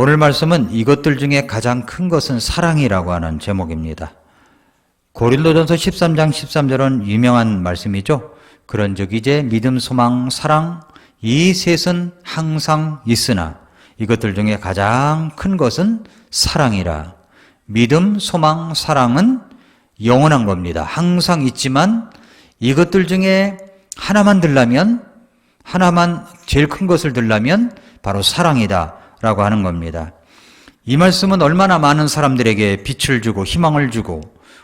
오늘 말씀은 이것들 중에 가장 큰 것은 사랑이라고 하는 제목입니다. 고린도전서 13장 13절은 유명한 말씀이죠. 그런즉 이제 믿음, 소망, 사랑 이 셋은 항상 있으나 이것들 중에 가장 큰 것은 사랑이라. 믿음, 소망, 사랑은 영원한 겁니다. 항상 있지만 이것들 중에 하나만 들라면, 하나만 제일 큰 것을 들라면 바로 사랑이다 라고 하는 겁니다. 이 말씀은 얼마나 많은 사람들에게 빛을 주고 희망을 주고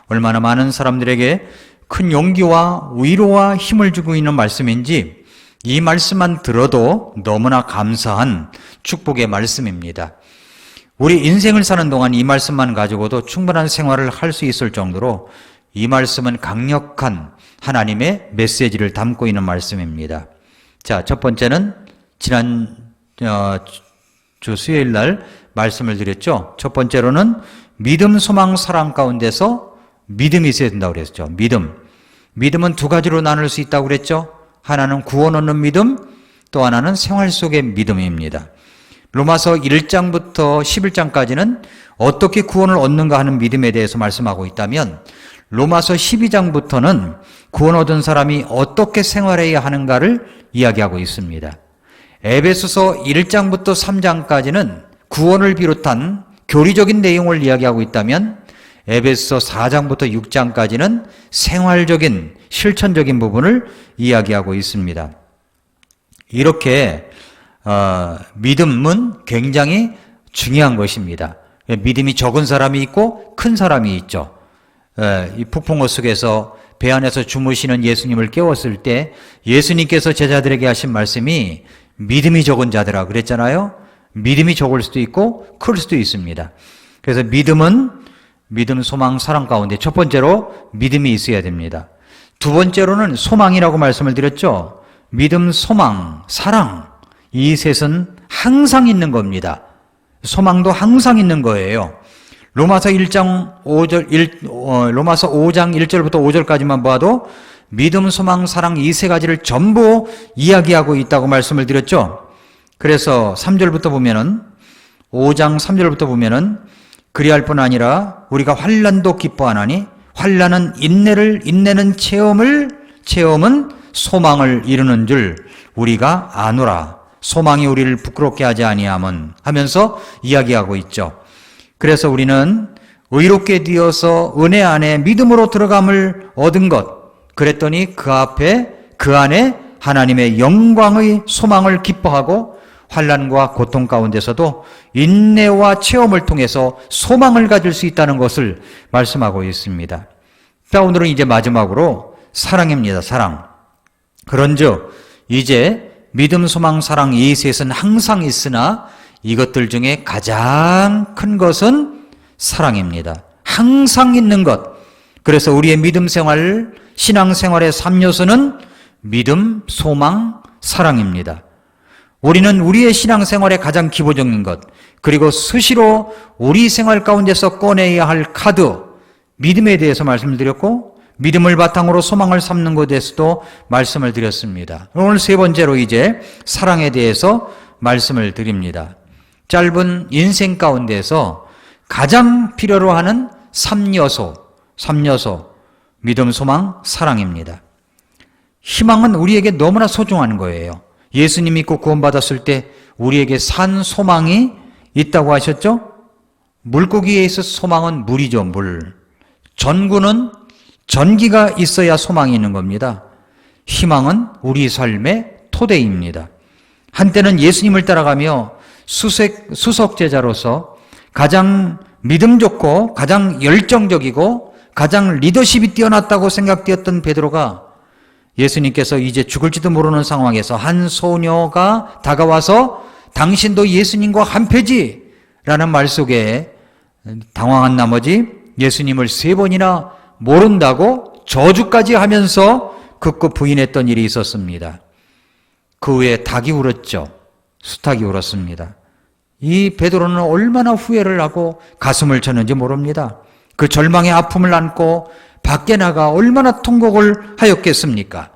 얼마나 많은 사람들에게 큰 용기와 위로와 힘을 주고 있는 말씀인지 이 말씀만 들어도 너무나 감사한 축복의 말씀입니다. 우리 인생을 사는 동안 이 말씀만 가지고도 충분한 생활을 할 수 있을 정도로 이 말씀은 강력한 하나님의 메시지를 담고 있는 말씀입니다. 자, 첫 번째는 지난 주 수요일 날 말씀을 드렸죠. 첫 번째로는 믿음, 소망, 사랑 가운데서 믿음이 있어야 된다고 그랬죠. 믿음은 두 가지로 나눌 수 있다고 그랬죠. 하나는 구원 얻는 믿음, 또 하나는 생활 속의 믿음입니다. 로마서 1장부터 11장까지는 어떻게 구원을 얻는가 하는 믿음에 대해서 말씀하고 있다면 로마서 12장부터는 구원 얻은 사람이 어떻게 생활해야 하는가를 이야기하고 있습니다. 에베소서 1장부터 3장까지는 구원을 비롯한 교리적인 내용을 이야기하고 있다면 에베소서 4장부터 6장까지는 생활적인 실천적인 부분을 이야기하고 있습니다. 이렇게 믿음은 굉장히 중요한 것입니다. 믿음이 적은 사람이 있고 큰 사람이 있죠. 이 폭풍우 속에서 배 안에서 주무시는 예수님을 깨웠을 때 예수님께서 제자들에게 하신 말씀이 믿음이 적은 자들아 그랬잖아요. 믿음이 적을 수도 있고 클 수도 있습니다. 그래서 믿음, 소망, 사랑 가운데 첫 번째로 믿음이 있어야 됩니다. 두 번째로는 소망이라고 말씀을 드렸죠. 믿음, 소망, 사랑 이 셋은 항상 있는 겁니다. 소망도 항상 있는 거예요. 로마서 5장 1절부터 5절까지만 봐도 믿음, 소망, 사랑 이 세 가지를 전부 이야기하고 있다고 말씀을 드렸죠. 그래서 3절부터 보면은 5장 3절부터 보면은 그리할 뿐 아니라 우리가 환난도 기뻐하나니 환난은 인내는 체험은 소망을 이루는 줄 우리가 아노라. 소망이 우리를 부끄럽게 하지 아니함은 하면서 이야기하고 있죠. 그래서 우리는 의롭게 되어서 은혜 안에 믿음으로 들어감을 얻은 것. 그랬더니 그 안에 하나님의 영광의 소망을 기뻐하고 환난과 고통 가운데서도 인내와 체험을 통해서 소망을 가질 수 있다는 것을 말씀하고 있습니다. 자, 오늘은 이제 마지막으로 사랑입니다. 사랑. 그런즉 이제 믿음, 소망, 사랑 이 셋은 항상 있으나 이것들 중에 가장 큰 것은 사랑입니다. 항상 있는 것. 그래서 우리의 믿음 생활, 신앙 생활의 3요소는 믿음, 소망, 사랑입니다. 우리는 우리의 신앙 생활의 가장 기본적인 것, 그리고 수시로 우리 생활 가운데서 꺼내야 할 카드, 믿음에 대해서 말씀을 드렸고, 믿음을 바탕으로 소망을 삼는 것에 대해서도 말씀을 드렸습니다. 오늘 세 번째로 이제 사랑에 대해서 말씀을 드립니다. 짧은 인생 가운데서 가장 필요로 하는 3요소, 믿음, 소망, 사랑입니다. 희망은 우리에게 너무나 소중한 거예요. 예수님 믿고 구원받았을 때 우리에게 산 소망이 있다고 하셨죠? 물고기에 있어서 소망은 물이죠, 물. 전구는 전기가 있어야 소망이 있는 겁니다. 희망은 우리 삶의 토대입니다. 한때는 예수님을 따라가며 수석 제자로서 가장 믿음 좋고 가장 열정적이고 가장 리더십이 뛰어났다고 생각되었던 베드로가 예수님께서 이제 죽을지도 모르는 상황에서 한 소녀가 다가와서 당신도 예수님과 한패지 라는 말 속에 당황한 나머지 예수님을 3번이나 모른다고 저주까지 하면서 극구 부인했던 일이 있었습니다. 그 후에 닭이 울었죠. 수탉이 울었습니다. 이 베드로는 얼마나 후회를 하고 가슴을 쳤는지 모릅니다. 그 절망의 아픔을 안고 밖에 나가 얼마나 통곡을 하였겠습니까?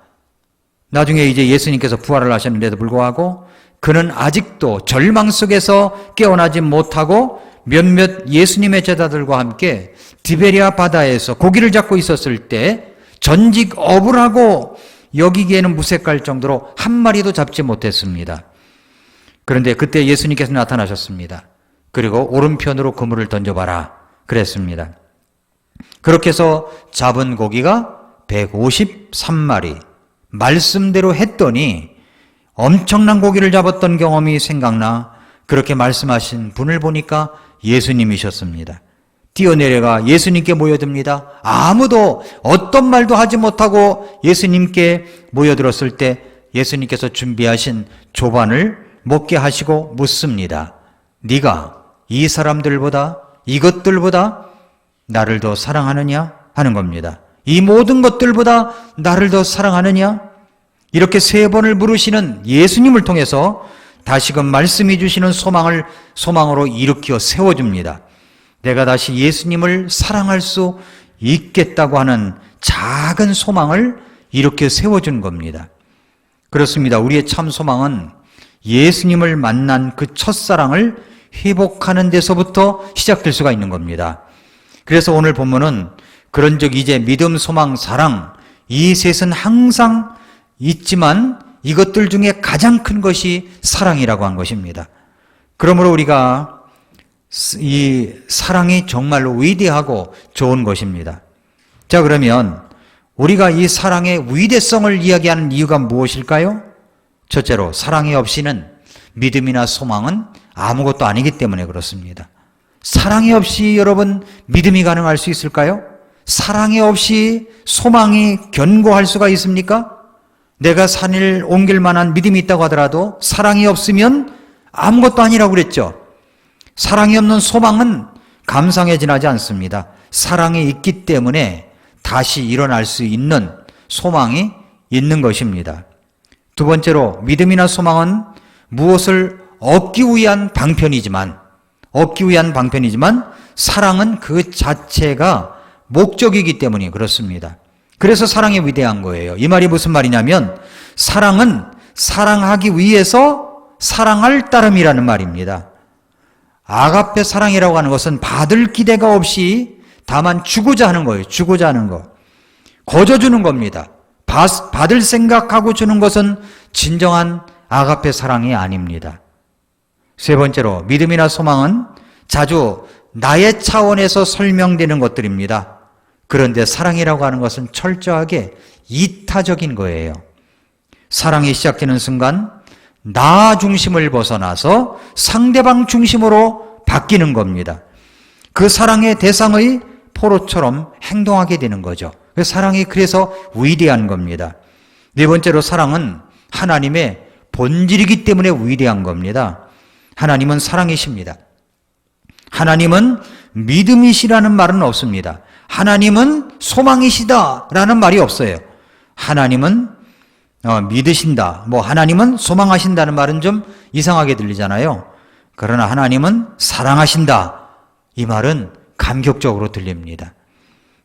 나중에 이제 예수님께서 부활을 하셨는데도 불구하고 그는 아직도 절망 속에서 깨어나지 못하고 몇몇 예수님의 제자들과 함께 디베리아 바다에서 고기를 잡고 있었을 때 전직 어부라고 여기기에는 무색할 정도로 한 마리도 잡지 못했습니다. 그런데 그때 예수님께서 나타나셨습니다. 그리고 오른편으로 그물을 던져봐라 그랬습니다. 그렇게 해서 잡은 고기가 153마리. 말씀대로 했더니 엄청난 고기를 잡았던 경험이 생각나 그렇게 말씀하신 분을 보니까 예수님이셨습니다. 뛰어내려가 예수님께 모여듭니다. 아무도 어떤 말도 하지 못하고 예수님께 모여들었을 때 예수님께서 준비하신 조반을 먹게 하시고 묻습니다. 네가 이 사람들보다 이것들보다 나를 더 사랑하느냐 하는 겁니다. 이 모든 것들보다 나를 더 사랑하느냐? 이렇게 3번을 물으시는 예수님을 통해서 다시금 말씀해 주시는 소망으로 일으켜 세워줍니다. 내가 다시 예수님을 사랑할 수 있겠다고 하는 작은 소망을 일으켜 세워준 겁니다. 그렇습니다. 우리의 참 소망은 예수님을 만난 그 첫사랑을 회복하는 데서부터 시작될 수가 있는 겁니다. 그래서 오늘 본문은 그런 적 이제 믿음, 소망, 사랑 이 셋은 항상 있지만 이것들 중에 가장 큰 것이 사랑이라고 한 것입니다. 그러므로 우리가 이 사랑이 정말로 위대하고 좋은 것입니다. 자, 그러면 우리가 이 사랑의 위대성을 이야기하는 이유가 무엇일까요? 첫째로 사랑이 없이는 믿음이나 소망은 아무것도 아니기 때문에 그렇습니다. 사랑이 없이 여러분 믿음이 가능할 수 있을까요? 사랑이 없이 소망이 견고할 수가 있습니까? 내가 산을 옮길 만한 믿음이 있다고 하더라도 사랑이 없으면 아무것도 아니라고 그랬죠. 사랑이 없는 소망은 감상에 지나지 않습니다. 사랑이 있기 때문에 다시 일어날 수 있는 소망이 있는 것입니다. 두 번째로 믿음이나 소망은 무엇을 얻기 위한 방편이지만 사랑은 그 자체가 목적이기 때문에 그렇습니다. 그래서 사랑이 위대한 거예요. 이 말이 무슨 말이냐면 사랑은 사랑하기 위해서 사랑할 따름이라는 말입니다. 아가페 사랑이라고 하는 것은 받을 기대가 없이 다만 주고자 하는 거예요. 주고자 하는 거. 거저 주는 겁니다. 받을 생각하고 주는 것은 진정한 아가페 사랑이 아닙니다. 세 번째로 믿음이나 소망은 자주 나의 차원에서 설명되는 것들입니다. 그런데 사랑이라고 하는 것은 철저하게 이타적인 거예요. 사랑이 시작되는 순간 나 중심을 벗어나서 상대방 중심으로 바뀌는 겁니다. 그 사랑의 대상의 포로처럼 행동하게 되는 거죠. 사랑이 그래서 위대한 겁니다. 네 번째로 사랑은 하나님의 본질이기 때문에 위대한 겁니다. 하나님은 사랑이십니다. 하나님은 믿음이시라는 말은 없습니다. 하나님은 소망이시다라는 말이 없어요. 하나님은 믿으신다. 하나님은 소망하신다는 말은 좀 이상하게 들리잖아요. 그러나 하나님은 사랑하신다. 이 말은 감격적으로 들립니다.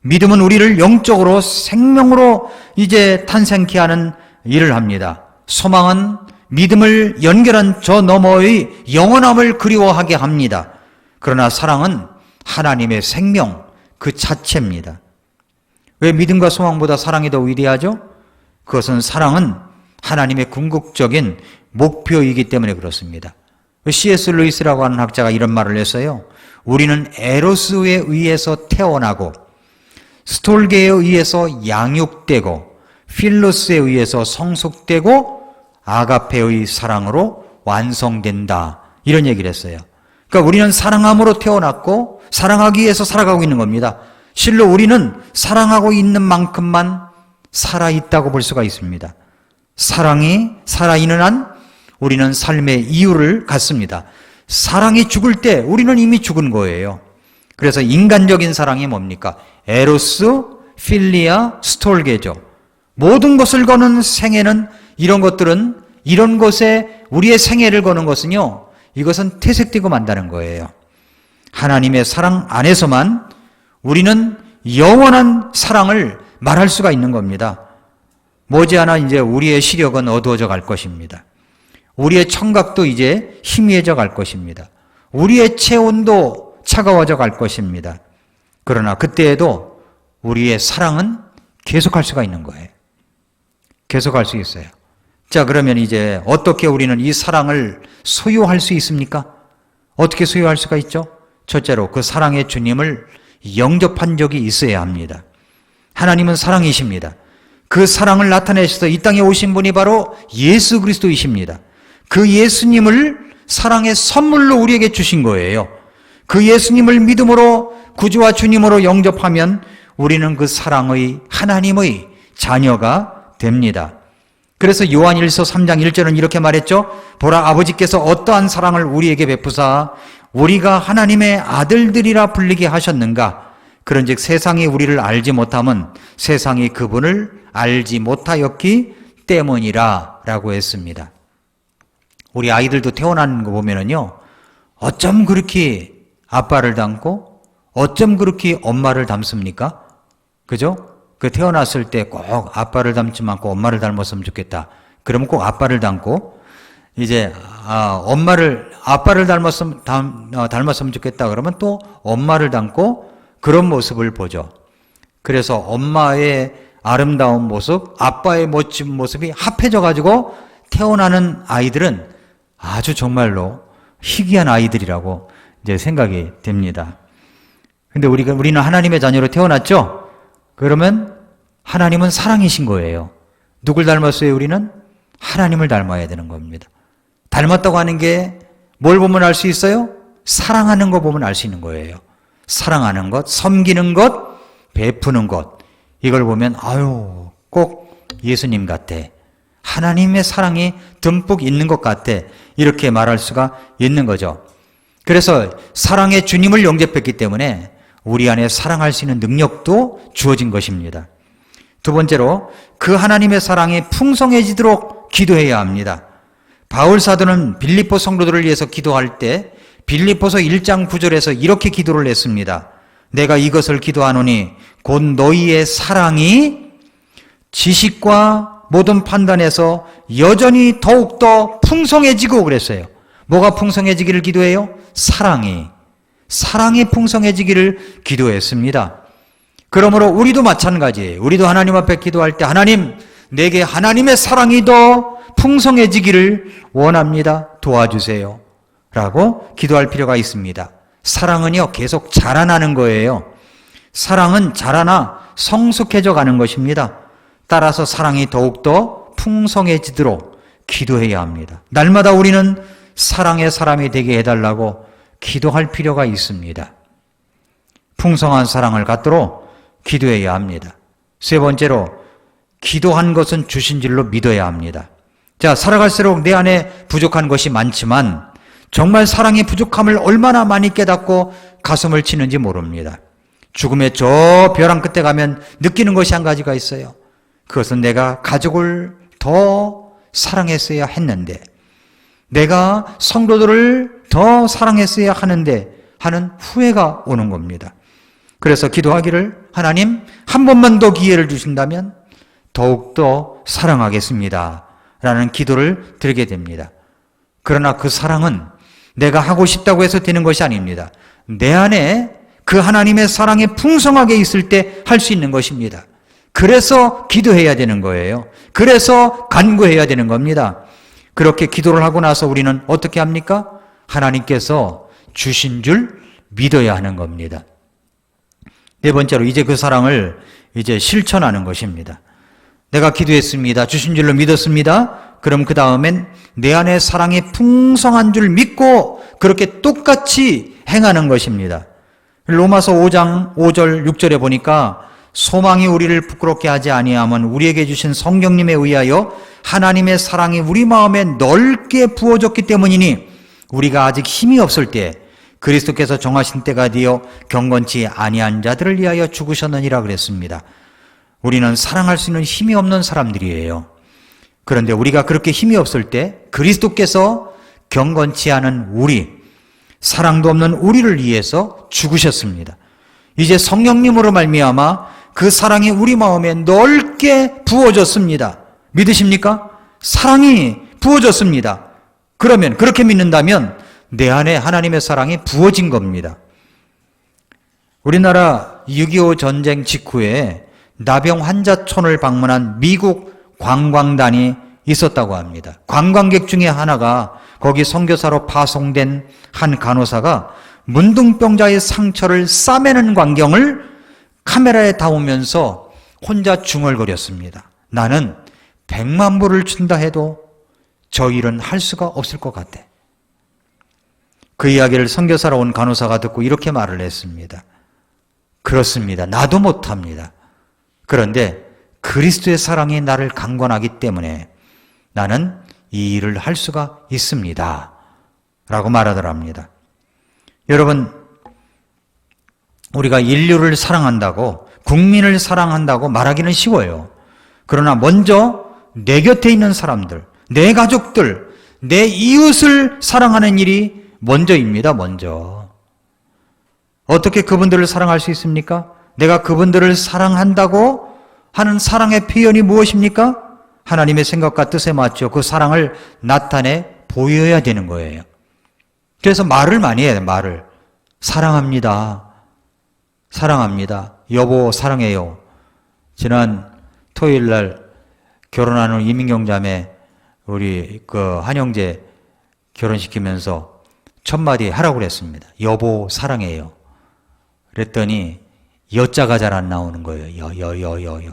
믿음은 우리를 영적으로 생명으로 이제 탄생케 하는 일을 합니다. 소망은 믿음을 연결한 저 너머의 영원함을 그리워하게 합니다. 그러나 사랑은 하나님의 생명 그 자체입니다. 왜 믿음과 소망보다 사랑이 더 위대하죠? 그것은 사랑은 하나님의 궁극적인 목표이기 때문에 그렇습니다. C.S. 루이스라고 하는 학자가 이런 말을 했어요. 우리는 에로스에 의해서 태어나고 스톨게에 의해서 양육되고 필로스에 의해서 성숙되고 아가페의 사랑으로 완성된다. 이런 얘기를 했어요. 그러니까 우리는 사랑함으로 태어났고 사랑하기 위해서 살아가고 있는 겁니다. 실로 우리는 사랑하고 있는 만큼만 살아있다고 볼 수가 있습니다. 사랑이 살아있는 한 우리는 삶의 이유를 갖습니다. 사랑이 죽을 때 우리는 이미 죽은 거예요. 그래서 인간적인 사랑이 뭡니까? 에로스, 필리아, 스톨게죠. 모든 것을 거는 생애는 이런 것들은 이런 것에 우리의 생애를 거는 것은요. 이것은 퇴색되고 만다는 거예요. 하나님의 사랑 안에서만 우리는 영원한 사랑을 말할 수가 있는 겁니다. 머지않아 이제 우리의 시력은 어두워져 갈 것입니다. 우리의 청각도 이제 희미해져 갈 것입니다. 우리의 체온도 차가워져 갈 것입니다. 그러나 그때에도 우리의 사랑은 계속할 수가 있는 거예요. 계속할 수 있어요. 자, 그러면 이제 어떻게 우리는 이 사랑을 소유할 수 있습니까? 어떻게 소유할 수가 있죠? 첫째로 그 사랑의 주님을 영접한 적이 있어야 합니다. 하나님은 사랑이십니다. 그 사랑을 나타내셔서 이 땅에 오신 분이 바로 예수 그리스도이십니다. 그 예수님을 사랑의 선물로 우리에게 주신 거예요. 그 예수님을 믿음으로 구주와 주님으로 영접하면 우리는 그 사랑의 하나님의 자녀가 됩니다. 그래서 요한일서 3장 1절은 이렇게 말했죠. 보라, 아버지께서 어떠한 사랑을 우리에게 베푸사 우리가 하나님의 아들들이라 불리게 하셨는가. 그런즉 세상이 우리를 알지 못함은 세상이 그분을 알지 못하였기 때문이라 라고 했습니다. 우리 아이들도 태어나는 거 보면은요, 어쩜 그렇게 아빠를 닮고 어쩜 그렇게 엄마를 닮습니까? 그죠? 그 태어났을 때 꼭 아빠를 닮지 않고 엄마를 닮았으면 좋겠다. 그러면 꼭 아빠를 닮고, 이제 아빠를 닮았으면 좋겠다. 그러면 또 엄마를 닮고 그런 모습을 보죠. 그래서 엄마의 아름다운 모습, 아빠의 멋진 모습이 합해져 가지고 태어나는 아이들은 아주 정말로 희귀한 아이들이라고 이제 생각이 됩니다. 근데 우리는 하나님의 자녀로 태어났죠? 그러면 하나님은 사랑이신 거예요. 누굴 닮았어요, 우리는? 하나님을 닮아야 되는 겁니다. 닮았다고 하는 게 뭘 보면 알 수 있어요? 사랑하는 거 보면 알 수 있는 거예요. 사랑하는 것, 섬기는 것, 베푸는 것. 이걸 보면 아유, 꼭 예수님 같아. 하나님의 사랑이 듬뿍 있는 것 같아. 이렇게 말할 수가 있는 거죠. 그래서 사랑의 주님을 영접했기 때문에 우리 안에 사랑할 수 있는 능력도 주어진 것입니다. 두 번째로 그 하나님의 사랑이 풍성해지도록 기도해야 합니다. 바울 사도는 빌립보 성도들을 위해서 기도할 때 빌립보서 1장 9절에서 이렇게 기도를 했습니다. 내가 이것을 기도하노니 곧 너희의 사랑이 지식과 모든 판단에서 여전히 더욱더 풍성해지고 그랬어요. 뭐가 풍성해지기를 기도해요? 사랑이 풍성해지기를 기도했습니다. 그러므로 우리도 마찬가지예요. 우리도 하나님 앞에 기도할 때 하나님, 내게 하나님의 사랑이 더 풍성해지기를 원합니다. 도와주세요. 라고 기도할 필요가 있습니다. 사랑은요, 계속 자라나는 거예요. 사랑은 자라나 성숙해져 가는 것입니다. 따라서 사랑이 더욱더 풍성해지도록 기도해야 합니다. 날마다 우리는 사랑의 사람이 되게 해달라고 기도할 필요가 있습니다. 풍성한 사랑을 갖도록 기도해야 합니다. 세 번째로, 기도한 것은 주신 줄로 믿어야 합니다. 자, 살아갈수록 내 안에 부족한 것이 많지만 정말 사랑의 부족함을 얼마나 많이 깨닫고 가슴을 치는지 모릅니다. 죽음의 저 벼랑 끝에 가면 느끼는 것이 한 가지가 있어요. 그것은 내가 가족을 더 사랑했어야 했는데, 내가 성도들을 더 사랑했어야 하는데 하는 후회가 오는 겁니다. 그래서 기도하기를, 하나님 한 번만 더 기회를 주신다면 더욱더 사랑하겠습니다 라는 기도를 드리게 됩니다. 그러나 그 사랑은 내가 하고 싶다고 해서 되는 것이 아닙니다. 내 안에 그 하나님의 사랑이 풍성하게 있을 때 할 수 있는 것입니다. 그래서 기도해야 되는 거예요. 그래서 간구해야 되는 겁니다. 그렇게 기도를 하고 나서 우리는 어떻게 합니까? 하나님께서 주신 줄 믿어야 하는 겁니다. 네 번째로, 이제 그 사랑을 이제 실천하는 것입니다. 내가 기도했습니다. 주신 줄로 믿었습니다. 그럼 그 다음엔 내 안에 사랑이 풍성한 줄 믿고 그렇게 똑같이 행하는 것입니다. 로마서 5장 5절 6절에 보니까 소망이 우리를 부끄럽게 하지 아니하면 우리에게 주신 성령님에 의하여 하나님의 사랑이 우리 마음에 넓게 부어졌기 때문이니 우리가 아직 힘이 없을 때 그리스도께서 정하신 때가 되어 경건치 아니한 자들을 위하여 죽으셨느니라 그랬습니다. 우리는 사랑할 수 있는 힘이 없는 사람들이에요. 그런데 우리가 그렇게 힘이 없을 때 그리스도께서 경건치 않은 우리, 사랑도 없는 우리를 위해서 죽으셨습니다. 이제 성령님으로 말미암아 그 사랑이 우리 마음에 넓게 부어졌습니다. 믿으십니까? 사랑이 부어졌습니다. 그러면 그렇게 믿는다면 내 안에 하나님의 사랑이 부어진 겁니다. 우리나라 6.25 전쟁 직후에 나병 환자촌을 방문한 미국 관광단이 있었다고 합니다. 관광객 중에 하나가 거기 선교사로 파송된 한 간호사가 문둥병자의 상처를 싸매는 광경을 카메라에 담으면서 혼자 중얼거렸습니다. 나는 100만 불을 준다 해도 저 일은 할 수가 없을 것 같아. 그 이야기를 선교사로 온 간호사가 듣고 이렇게 말을 했습니다. 그렇습니다. 나도 못합니다. 그런데 그리스도의 사랑이 나를 강권하기 때문에 나는 이 일을 할 수가 있습니다. 라고 말하더랍니다. 여러분, 우리가 인류를 사랑한다고, 국민을 사랑한다고 말하기는 쉬워요. 그러나 먼저 내 곁에 있는 사람들, 내 가족들, 내 이웃을 사랑하는 일이 먼저입니다. 먼저. 어떻게 그분들을 사랑할 수 있습니까? 내가 그분들을 사랑한다고 하는 사랑의 표현이 무엇입니까? 하나님의 생각과 뜻에 맞죠. 그 사랑을 나타내 보여야 되는 거예요. 그래서 말을 많이 해야 돼요. 말을. 사랑합니다. 사랑합니다. 여보 사랑해요. 지난 토요일 날 결혼하는 이민경 자매 우리 그 한영재 결혼시키면서 첫 마디 하라고 그랬습니다. 여보 사랑해요. 그랬더니 여자가 잘 안 나오는 거예요. 여.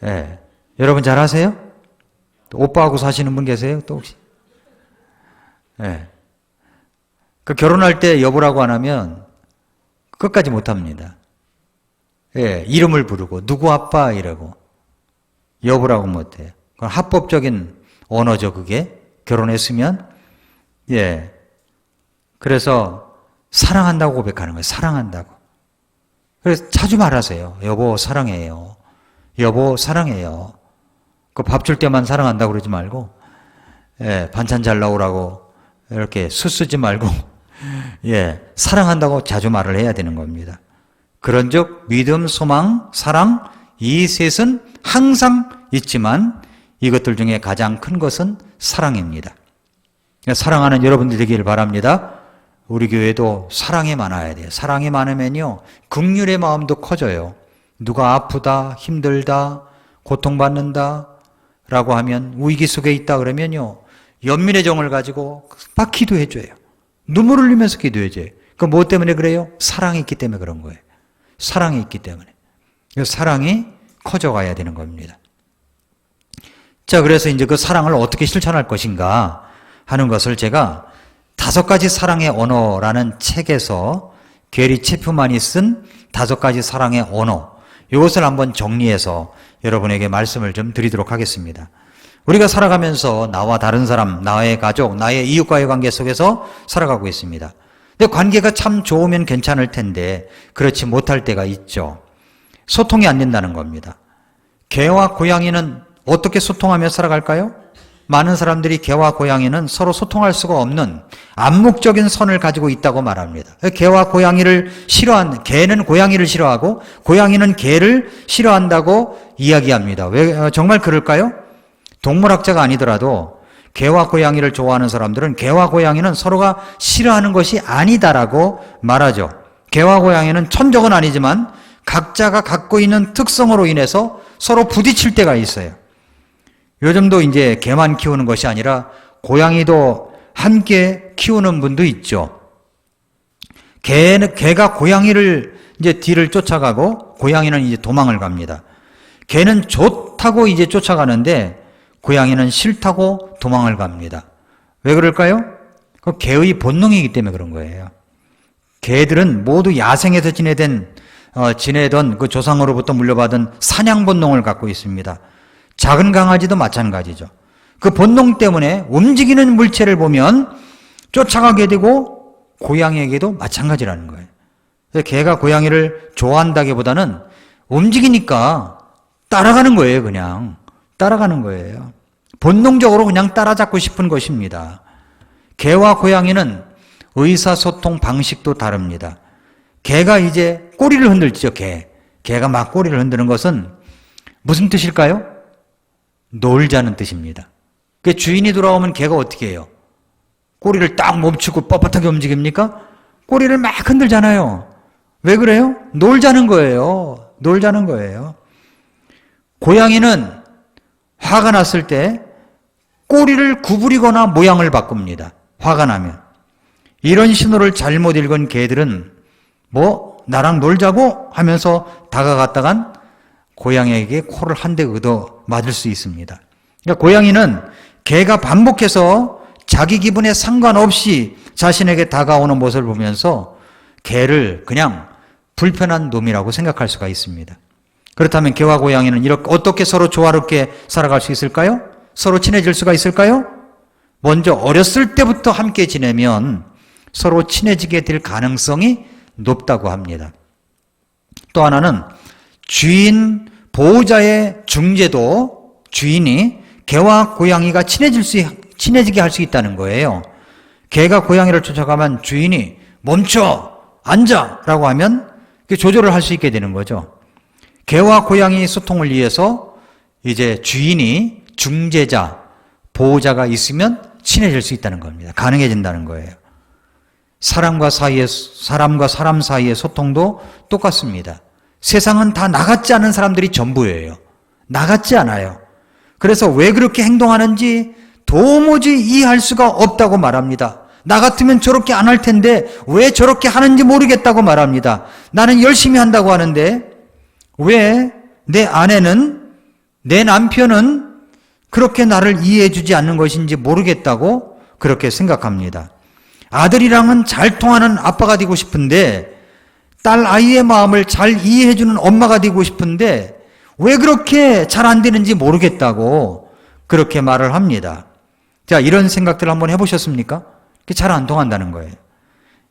예. 여러분 잘 아세요? 오빠하고 사시는 분 계세요? 또 혹시? 예. 그 결혼할 때 여보라고 안 하면 끝까지 못 합니다. 예. 이름을 부르고 누구 아빠 이러고 여보라고 못 해요. 그건 합법적인 언어죠, 그게. 결혼했으면. 예. 그래서 사랑한다고 고백하는 거예요. 사랑한다고. 그래서 자주 말하세요. 여보 사랑해요. 여보 사랑해요. 그 밥 줄 때만 사랑한다고 그러지 말고, 예, 반찬 잘 나오라고 이렇게 수쓰지 말고, 예, 사랑한다고 자주 말을 해야 되는 겁니다. 그런즉 믿음, 소망, 사랑 이 셋은 항상 있지만 이것들 중에 가장 큰 것은 사랑입니다. 사랑하는 여러분들 되기를 바랍니다. 우리 교회도 사랑이 많아야 돼요. 사랑이 많으면요, 긍휼의 마음도 커져요. 누가 아프다, 힘들다, 고통받는다 라고 하면, 위기 속에 있다 그러면요, 연민의 정을 가지고 막 기도해줘요. 눈물을 흘리면서 기도해줘요. 그 뭐 때문에 그래요? 사랑이 있기 때문에 그런 거예요. 사랑이 있기 때문에. 사랑이 커져가야 되는 겁니다. 자, 그래서 이제 그 사랑을 어떻게 실천할 것인가 하는 것을 제가 5가지 사랑의 언어라는 책에서 게리 체프만이 쓴 5가지 사랑의 언어, 이것을 한번 정리해서 여러분에게 말씀을 좀 드리도록 하겠습니다. 우리가 살아가면서 나와 다른 사람, 나의 가족, 나의 이웃과의 관계 속에서 살아가고 있습니다. 근데 관계가 참 좋으면 괜찮을 텐데 그렇지 못할 때가 있죠. 소통이 안 된다는 겁니다. 개와 고양이는 어떻게 소통하며 살아갈까요? 많은 사람들이 개와 고양이는 서로 소통할 수가 없는 암묵적인 선을 가지고 있다고 말합니다. 개와 고양이를 개는 고양이를 싫어하고 고양이는 개를 싫어한다고 이야기합니다. 왜 정말 그럴까요? 동물학자가 아니더라도 개와 고양이를 좋아하는 사람들은 개와 고양이는 서로가 싫어하는 것이 아니다라고 말하죠. 개와 고양이는 천적은 아니지만 각자가 갖고 있는 특성으로 인해서 서로 부딪힐 때가 있어요. 요즘도 이제 개만 키우는 것이 아니라 고양이도 함께 키우는 분도 있죠. 개가 고양이를 이제 뒤를 쫓아가고 고양이는 이제 도망을 갑니다. 개는 좋다고 이제 쫓아가는데 고양이는 싫다고 도망을 갑니다. 왜 그럴까요? 그 개의 본능이기 때문에 그런 거예요. 개들은 모두 야생에서 지내던 그 조상으로부터 물려받은 사냥 본능을 갖고 있습니다. 작은 강아지도 마찬가지죠. 그 본능 때문에 움직이는 물체를 보면 쫓아가게 되고 고양이에게도 마찬가지라는 거예요. 그래서 개가 고양이를 좋아한다기보다는 움직이니까 따라가는 거예요. 그냥 따라가는 거예요. 본능적으로 그냥 따라잡고 싶은 것입니다. 개와 고양이는 의사소통 방식도 다릅니다. 개가 이제 꼬리를 흔들죠. 개가 막 꼬리를 흔드는 것은 무슨 뜻일까요? 놀자는 뜻입니다. 그 주인이 돌아오면 개가 어떻게 해요? 꼬리를 딱 멈추고 뻣뻣하게 움직입니까? 꼬리를 막 흔들잖아요. 왜 그래요? 놀자는 거예요. 놀자는 거예요. 고양이는 화가 났을 때 꼬리를 구부리거나 모양을 바꿉니다. 화가 나면. 이런 신호를 잘못 읽은 개들은 나랑 놀자고 하면서 다가갔다간 고양이에게 코를 한 대 얻어 맞을 수 있습니다. 그러니까 고양이는 개가 반복해서 자기 기분에 상관없이 자신에게 다가오는 모습을 보면서 개를 그냥 불편한 놈이라고 생각할 수가 있습니다. 그렇다면 개와 고양이는 이렇게 어떻게 서로 조화롭게 살아갈 수 있을까요? 서로 친해질 수가 있을까요? 먼저 어렸을 때부터 함께 지내면 서로 친해지게 될 가능성이 높다고 합니다. 또 하나는 주인, 보호자의 중재도 주인이 개와 고양이가 친해지게 할 수 있다는 거예요. 개가 고양이를 쫓아가면 주인이 멈춰! 앉아! 라고 하면 조절을 할 수 있게 되는 거죠. 개와 고양이 소통을 위해서 이제 주인이 중재자, 보호자가 있으면 친해질 수 있다는 겁니다. 가능해진다는 거예요. 사람과 사람 사이의 소통도 똑같습니다. 세상은 다 나 같지 않은 사람들이 전부예요. 나 같지 않아요. 그래서 왜 그렇게 행동하는지 도무지 이해할 수가 없다고 말합니다. 나 같으면 저렇게 안 할 텐데 왜 저렇게 하는지 모르겠다고 말합니다. 나는 열심히 한다고 하는데 왜 내 아내는, 내 남편은 그렇게 나를 이해해 주지 않는 것인지 모르겠다고 그렇게 생각합니다. 아들이랑은 잘 통하는 아빠가 되고 싶은데 딸 아이의 마음을 잘 이해해 주는 엄마가 되고 싶은데 왜 그렇게 잘 안 되는지 모르겠다고 그렇게 말을 합니다. 자, 이런 생각들을 한번 해보셨습니까? 잘 안 통한다는 거예요.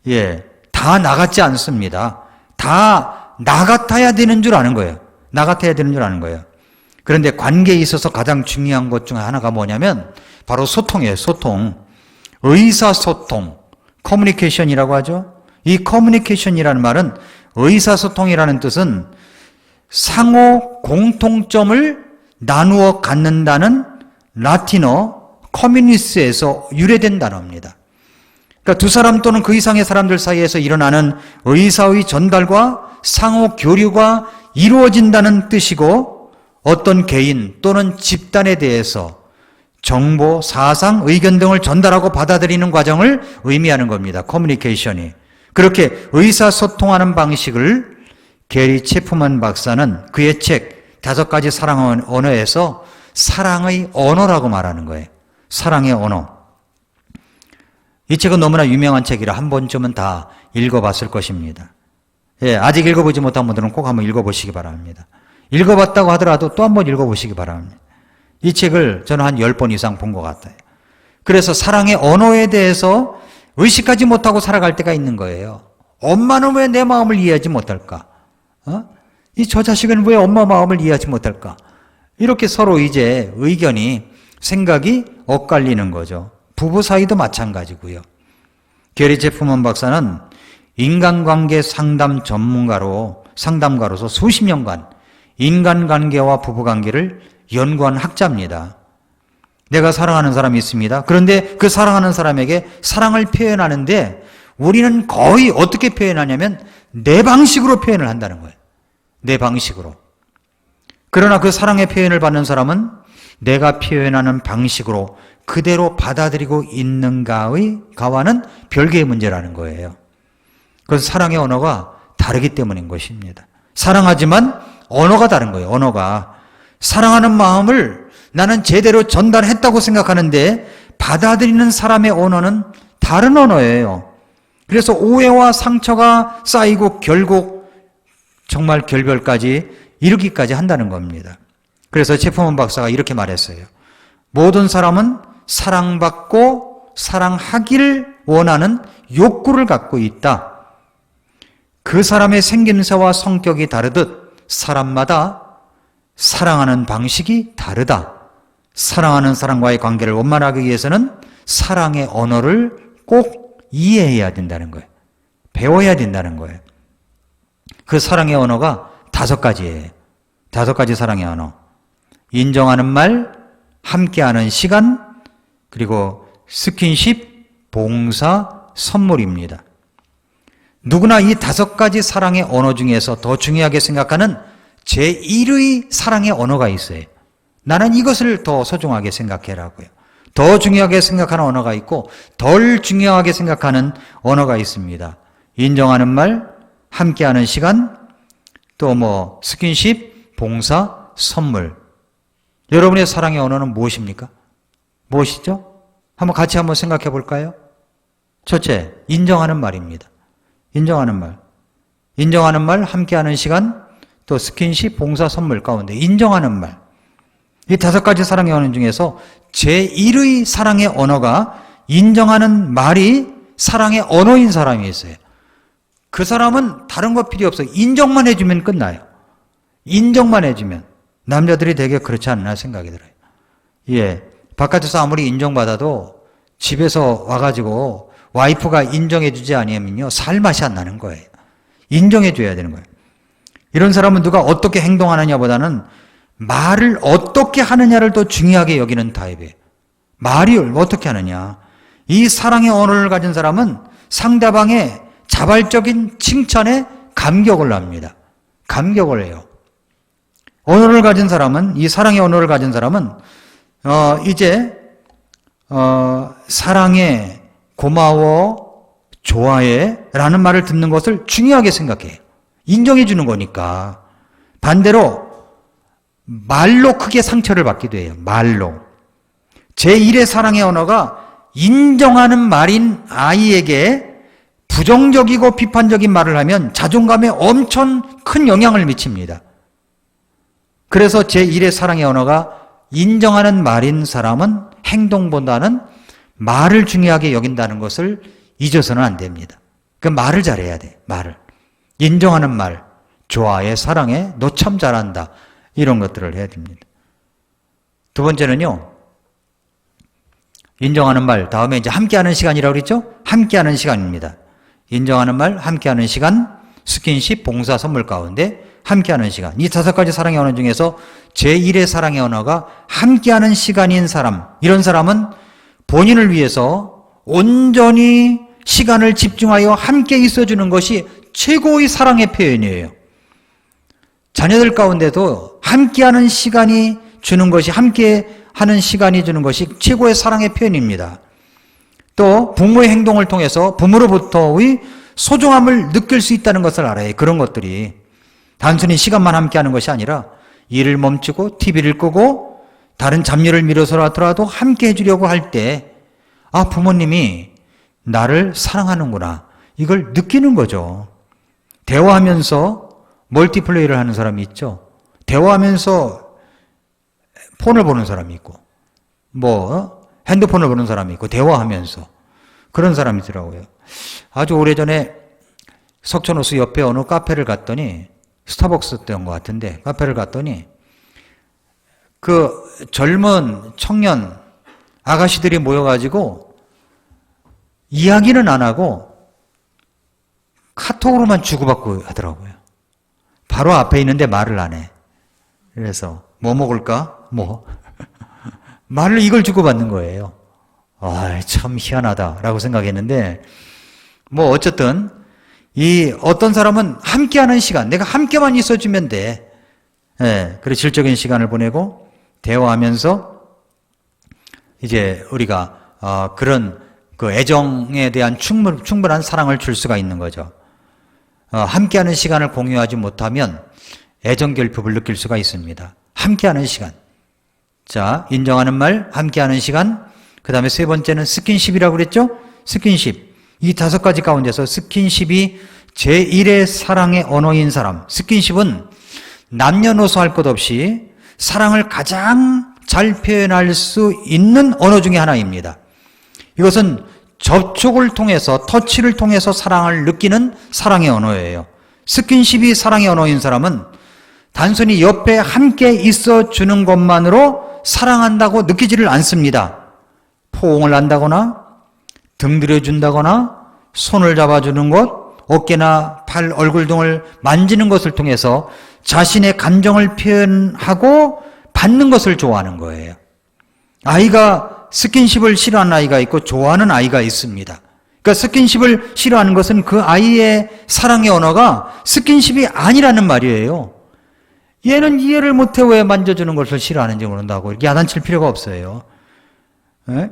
예, 다 나 같지 않습니다. 다 나 같아야 되는 줄 아는 거예요. 나 같아야 되는 줄 아는 거예요. 그런데 관계에 있어서 가장 중요한 것 중 하나가 뭐냐면 바로 소통이에요. 소통. 의사소통. 커뮤니케이션이라고 하죠. 이 커뮤니케이션이라는 말은 의사소통이라는 뜻은 상호 공통점을 나누어 갖는다는 라틴어 커뮤니스에서 유래된 단어입니다. 그러니까 두 사람 또는 그 이상의 사람들 사이에서 일어나는 의사의 전달과 상호 교류가 이루어진다는 뜻이고 어떤 개인 또는 집단에 대해서 정보, 사상, 의견 등을 전달하고 받아들이는 과정을 의미하는 겁니다. 커뮤니케이션이. 그렇게 의사소통하는 방식을 게리 체프먼 박사는 그의 책 5가지 사랑 언어에서 사랑의 언어라고 말하는 거예요. 사랑의 언어. 이 책은 너무나 유명한 책이라 한 번쯤은 다 읽어봤을 것입니다. 예, 아직 읽어보지 못한 분들은 꼭 한번 읽어보시기 바랍니다. 읽어봤다고 하더라도 또 한번 읽어보시기 바랍니다. 이 책을 저는 한 10번 이상 본 것 같아요. 그래서 사랑의 언어에 대해서 의식하지 못하고 살아갈 때가 있는 거예요. 엄마는 왜 내 마음을 이해하지 못할까? 저 자식은 왜 엄마 마음을 이해하지 못할까? 이렇게 서로 이제 의견이, 생각이 엇갈리는 거죠. 부부 사이도 마찬가지고요. 게리 제프먼 박사는 인간관계 상담가로서 수십 년간 인간관계와 부부관계를 연구한 학자입니다. 내가 사랑하는 사람이 있습니다. 그런데 그 사랑하는 사람에게 사랑을 표현하는데 우리는 거의 어떻게 표현하냐면 내 방식으로 표현을 한다는 거예요. 내 방식으로. 그러나 그 사랑의 표현을 받는 사람은 내가 표현하는 방식으로 그대로 받아들이고 있는가와는 별개의 문제라는 거예요. 그래서 사랑의 언어가 다르기 때문인 것입니다. 사랑하지만 언어가 다른 거예요. 언어가. 사랑하는 마음을 나는 제대로 전달했다고 생각하는데 받아들이는 사람의 언어는 다른 언어예요. 그래서 오해와 상처가 쌓이고 결국 정말 결별까지 이르기까지 한다는 겁니다. 그래서 체프먼 박사가 이렇게 말했어요. 모든 사람은 사랑받고 사랑하기를 원하는 욕구를 갖고 있다. 그 사람의 생김새와 성격이 다르듯 사람마다 사랑하는 방식이 다르다. 사랑하는 사람과의 관계를 원만하기 위해서는 사랑의 언어를 꼭 이해해야 된다는 거예요. 배워야 된다는 거예요. 그 사랑의 언어가 5가지예요. 5가지 사랑의 언어. 인정하는 말, 함께하는 시간, 그리고 스킨십, 봉사, 선물입니다. 누구나 이 5가지 사랑의 언어 중에서 더 중요하게 생각하는 제1의 사랑의 언어가 있어요. 나는 이것을 더 소중하게 생각해라고요. 더 중요하게 생각하는 언어가 있고 덜 중요하게 생각하는 언어가 있습니다. 인정하는 말, 함께하는 시간, 또 스킨십, 봉사, 선물. 여러분의 사랑의 언어는 무엇입니까? 무엇이죠? 같이 한번 생각해 볼까요? 첫째, 인정하는 말입니다. 인정하는 말. 인정하는 말, 함께하는 시간, 또 스킨십, 봉사, 선물 가운데 인정하는 말. 이 5가지 사랑의 언어 중에서 제1의 사랑의 언어가 인정하는 말이 사랑의 언어인 사람이 있어요. 그 사람은 다른 거 필요 없어요. 인정만 해주면 끝나요. 인정만 해주면. 남자들이 되게 그렇지 않나 생각이 들어요. 예, 바깥에서 아무리 인정받아도 집에서 와가지고 와이프가 인정해주지 않으면요 살 맛이 안 나는 거예요. 인정해줘야 되는 거예요. 이런 사람은 누가 어떻게 행동하느냐보다는 말을 어떻게 하느냐를 더 중요하게 여기는 타입이에요. 말이 어떻게 하느냐. 이 사랑의 언어를 가진 사람은 상대방의 자발적인 칭찬에 감격을 합니다. 감격을 해요. 언어를 가진 사람은, 이 사랑의 언어를 가진 사람은 사랑해, 고마워, 좋아해 라는 말을 듣는 것을 중요하게 생각해요. 인정해 주는 거니까. 반대로 말로 크게 상처를 받기도 해요. 말로. 제1의 사랑의 언어가 인정하는 말인 아이에게 부정적이고 비판적인 말을 하면 자존감에 엄청 큰 영향을 미칩니다. 그래서 제1의 사랑의 언어가 인정하는 말인 사람은 행동보다는 말을 중요하게 여긴다는 것을 잊어서는 안 됩니다. 그 말을 잘해야 돼. 말을. 인정하는 말, 좋아해, 사랑해, 너 참 잘한다. 이런 것들을 해야 됩니다. 두 번째는요. 인정하는 말, 다음에 이제 함께하는 시간이라고 그랬죠? 함께하는 시간입니다. 인정하는 말, 함께하는 시간, 스킨십, 봉사, 선물 가운데 함께하는 시간. 이 5가지 사랑의 언어 중에서 제1의 사랑의 언어가 함께하는 시간인 사람. 이런 사람은 본인을 위해서 온전히 시간을 집중하여 함께 있어주는 것이 최고의 사랑의 표현이에요. 자녀들 가운데도 함께하는 시간이 주는 것이, 함께하는 시간이 주는 것이 최고의 사랑의 표현입니다. 또 부모의 행동을 통해서 부모로부터의 소중함을 느낄 수 있다는 것을 알아요. 그런 것들이 단순히 시간만 함께하는 것이 아니라 일을 멈추고 TV를 끄고 다른 잡일을 미뤄서라도 함께 해주려고 할 때 부모님이 나를 사랑하는구나. 이걸 느끼는 거죠. 대화하면서 멀티플레이를 하는 사람이 있죠. 대화하면서 폰을 보는 사람이 있고 핸드폰을 보는 사람이 있고 대화하면서 그런 사람이 있더라고요. 아주 오래전에 석촌호수 옆에 어느 카페를 갔더니 스타벅스였던 것 같은데 카페를 갔더니 그 젊은 청년 아가씨들이 모여가지고 이야기는 안 하고 카톡으로만 주고받고 하더라고요. 바로 앞에 있는데 말을 안 해. 그래서 뭐 먹을까? 말을 이걸 주고받는 거예요. 참 희한하다라고 생각했는데 어쨌든 이 어떤 사람은 함께하는 시간, 내가 함께만 있어주면 돼. 그래 질적인 시간을 보내고 대화하면서 이제 우리가 그런 그 애정에 대한 충분한 사랑을 줄 수가 있는 거죠. 함께하는 시간을 공유하지 못하면 애정 결핍을 느낄 수가 있습니다. 함께하는 시간. 자, 인정하는 말, 함께하는 시간. 그 다음에 세 번째는 스킨십이라고 그랬죠? 스킨십. 이 5가지 가운데서 스킨십이 제1의 사랑의 언어인 사람. 스킨십은 남녀노소 할 것 없이 사랑을 가장 잘 표현할 수 있는 언어 중에 하나입니다. 이것은 접촉을 통해서, 터치를 통해서 사랑을 느끼는 사랑의 언어예요. 스킨십이 사랑의 언어인 사람은 단순히 옆에 함께 있어주는 것만으로 사랑한다고 느끼지를 않습니다. 포옹을 한다거나 등 들여준다거나 손을 잡아주는 것, 어깨나 팔, 얼굴 등을 만지는 것을 통해서 자신의 감정을 표현하고 받는 것을 좋아하는 거예요. 아이가 스킨십을 싫어하는 아이가 있고 좋아하는 아이가 있습니다. 그러니까 스킨십을 싫어하는 것은 그 아이의 사랑의 언어가 스킨십이 아니라는 말이에요. 얘는 이해를 못해 왜 만져주는 것을 싫어하는지 모른다고 이렇게 야단칠 필요가 없어요. 네?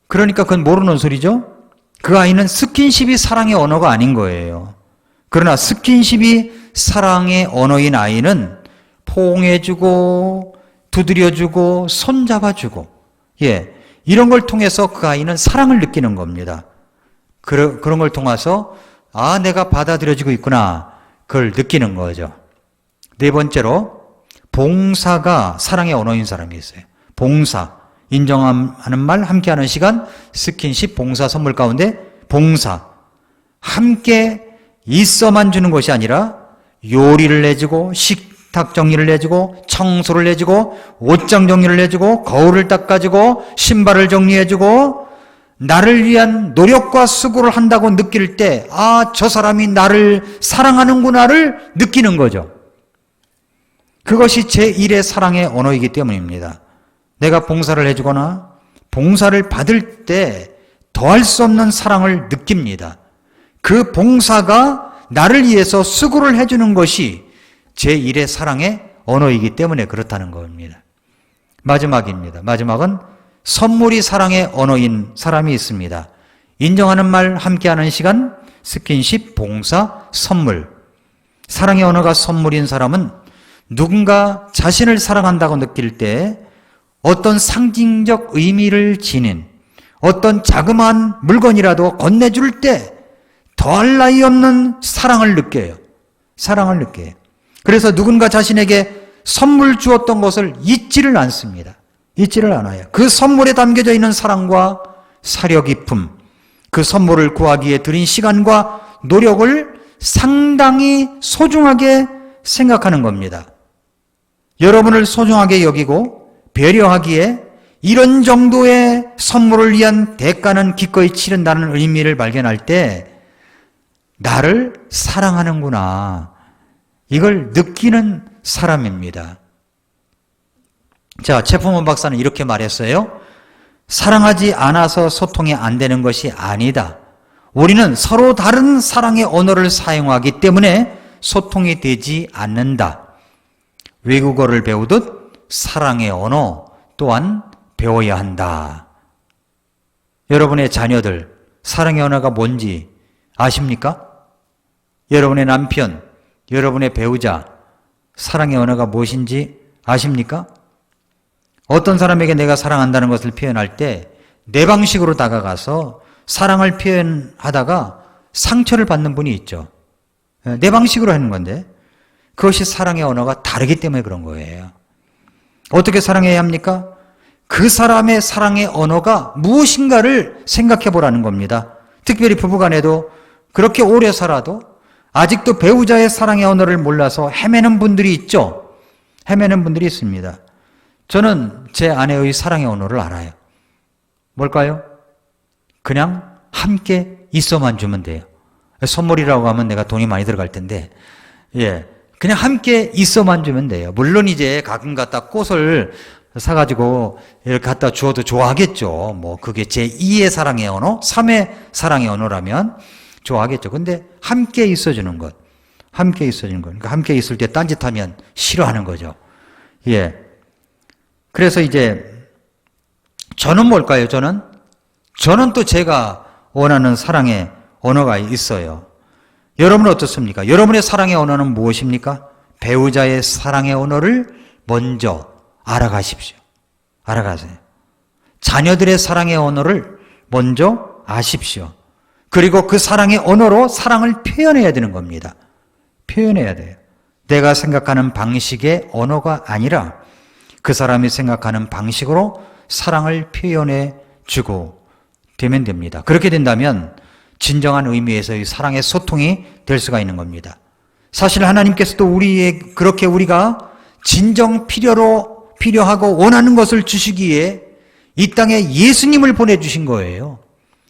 그러니까 그건 모르는 소리죠. 그 아이는 스킨십이 사랑의 언어가 아닌 거예요. 그러나 스킨십이 사랑의 언어인 아이는 포옹해주고 두드려주고 손잡아주고 이런 걸 통해서 그 아이는 사랑을 느끼는 겁니다. 그런 걸 통해서 내가 받아들여지고 있구나 그걸 느끼는 거죠. 네 번째로 봉사가 사랑의 언어인 사람이 있어요. 봉사, 인정하는 말, 함께하는 시간, 스킨십, 봉사 선물 가운데 봉사, 함께 있어만 주는 것이 아니라 요리를 내주고 식탁 정리를 내주고 청소를 내주고 옷장 정리를 내주고 거울을 닦아주고 신발을 정리해주고 나를 위한 노력과 수고를 한다고 느낄 때 저 사람이 나를 사랑하는구나를 느끼는 거죠. 그것이 제1의 사랑의 언어이기 때문입니다. 내가 봉사를 해주거나 봉사를 받을 때 더할 수 없는 사랑을 느낍니다. 그 봉사가 나를 위해서 수고를 해주는 것이 제1의 사랑의 언어이기 때문에 그렇다는 겁니다. 마지막입니다. 마지막은 선물이 사랑의 언어인 사람이 있습니다. 인정하는 말, 함께하는 시간, 스킨십, 봉사, 선물. 사랑의 언어가 선물인 사람은 누군가 자신을 사랑한다고 느낄 때 어떤 상징적 의미를 지닌 어떤 자그마한 물건이라도 건네줄 때 더할 나위 없는 사랑을 느껴요. 사랑을 느껴요. 그래서 누군가 자신에게 선물 주었던 것을 잊지를 않습니다. 잊지를 않아요. 그 선물에 담겨져 있는 사랑과 사려 깊음, 그 선물을 구하기 위해 들인 시간과 노력을 상당히 소중하게 생각하는 겁니다. 여러분을 소중하게 여기고 배려하기에 이런 정도의 선물을 위한 대가는 기꺼이 치른다는 의미를 발견할 때 나를 사랑하는구나, 이걸 느끼는 사람입니다. 자, 체프먼 박사는 이렇게 말했어요. 사랑하지 않아서 소통이 안 되는 것이 아니다. 우리는 서로 다른 사랑의 언어를 사용하기 때문에 소통이 되지 않는다. 외국어를 배우듯 사랑의 언어 또한 배워야 한다. 여러분의 자녀들 사랑의 언어가 뭔지 아십니까? 여러분의 남편, 여러분의 배우자 사랑의 언어가 무엇인지 아십니까? 어떤 사람에게 내가 사랑한다는 것을 표현할 때 내 방식으로 다가가서 사랑을 표현하다가 상처를 받는 분이 있죠. 내 방식으로 하는 건데 그것이 사랑의 언어가 다르기 때문에 그런 거예요. 어떻게 사랑해야 합니까? 그 사람의 사랑의 언어가 무엇인가를 생각해 보라는 겁니다. 특별히 부부간에도 그렇게 오래 살아도 아직도 배우자의 사랑의 언어를 몰라서 헤매는 분들이 있죠. 헤매는 분들이 있습니다. 저는 제 아내의 사랑의 언어를 알아요. 뭘까요? 그냥 함께 있어만 주면 돼요. 선물이라고 하면 내가 돈이 많이 들어갈 텐데, 그냥 함께 있어만 주면 돼요. 물론 이제 가끔 갖다 꽃을 사가지고 이렇게 갖다 주어도 좋아하겠죠. 뭐 그게 제2의 사랑의 언어, 3의 사랑의 언어라면 좋아하겠죠. 근데 함께 있어주는 것, 함께 있어주는 것. 그러니까 함께 있을 때 딴짓하면 싫어하는 거죠. 그래서 이제 저는 뭘까요? 저는 또 제가 원하는 사랑의 언어가 있어요. 여러분은 어떻습니까? 여러분의 사랑의 언어는 무엇입니까? 배우자의 사랑의 언어를 먼저 알아가십시오. 알아가세요. 자녀들의 사랑의 언어를 먼저 아십시오. 그리고 그 사랑의 언어로 사랑을 표현해야 되는 겁니다. 표현해야 돼요. 내가 생각하는 방식의 언어가 아니라 그 사람이 생각하는 방식으로 사랑을 표현해 주고 되면 됩니다. 그렇게 된다면 진정한 의미에서의 사랑의 소통이 될 수가 있는 겁니다. 사실 하나님께서도 그렇게 우리가 진정 필요하고 원하는 것을 주시기에 이 땅에 예수님을 보내주신 거예요.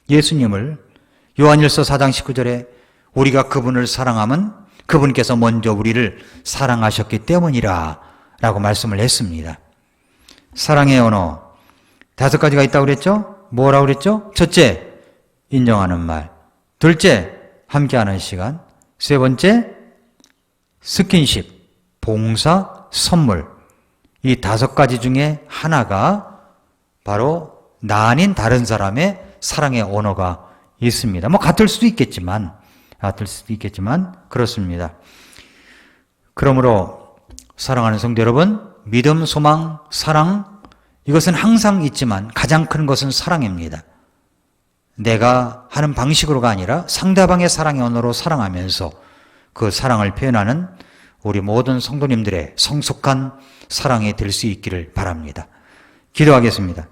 예수님을. 요한일서 4장 19절에 우리가 그분을 사랑하면 그분께서 먼저 우리를 사랑하셨기 때문이라 라고 말씀을 했습니다. 사랑의 언어, 5가지가 있다고 그랬죠? 뭐라고 그랬죠? 첫째, 인정하는 말. 둘째, 함께하는 시간. 세 번째, 스킨십, 봉사, 선물. 이 5가지 중에 하나가 바로 나 아닌 다른 사람의 사랑의 언어가 있습니다. 뭐 같을 수도 있겠지만 그렇습니다. 그러므로 사랑하는 성도 여러분, 믿음, 소망, 사랑, 이것은 항상 있지만 가장 큰 것은 사랑입니다. 내가 하는 방식으로가 아니라 상대방의 사랑의 언어로 사랑하면서 그 사랑을 표현하는 우리 모든 성도님들의 성숙한 사랑이 될 수 있기를 바랍니다. 기도하겠습니다.